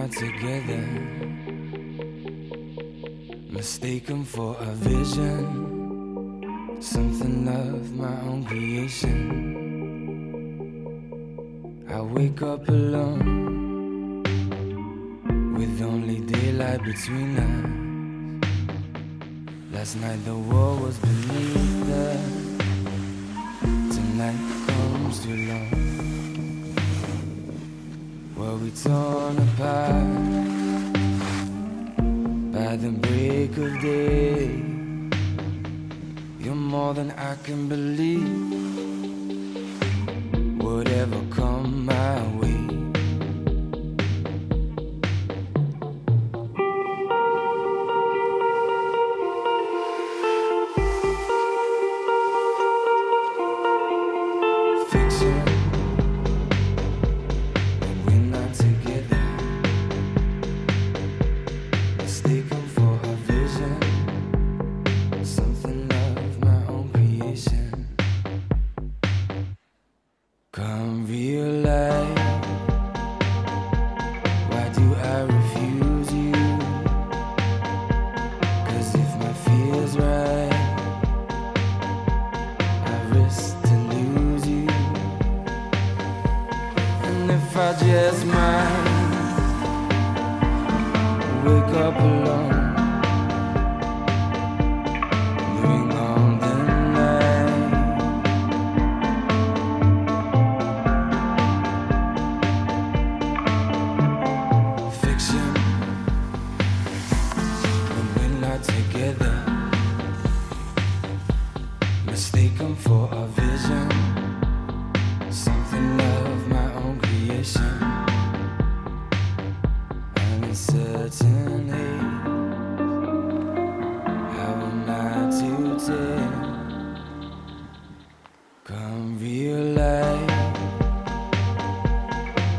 not together, mistaken for a vision, something of my own creation. I wake up alone, with only daylight between us. Last night the world was beneath us, tonight comes too long. Were we torn apart by the break of day? You're more than I can believe, whatever come my way. Fiction, when we're not together, mistaken for a vision, something of my own creation. Come realize, why do I refuse you? 'Cause if my feel's right, I risk to lose you. And if I just might wake up alone, bring on the night. Fiction, when we're not together, mistaken for a vision, something of my own creation. Uncertainty, how am I to tell? Come realize,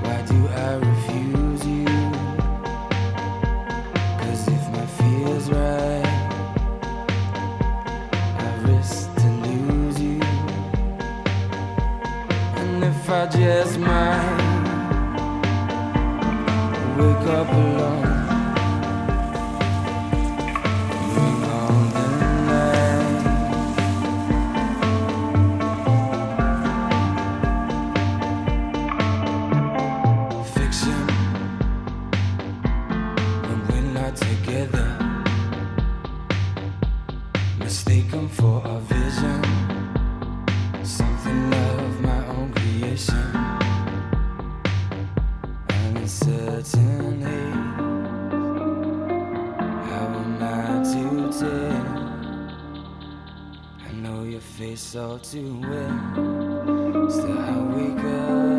why do I refuse you? 'Cause if my feel's right, I risk to lose you. And if I just might wake up alone, bring on the night. Fiction, when we're not together, mistaken for a vision, something of my own creation. Uncertainty, how am I to tell? I know your face all too well, still I wake up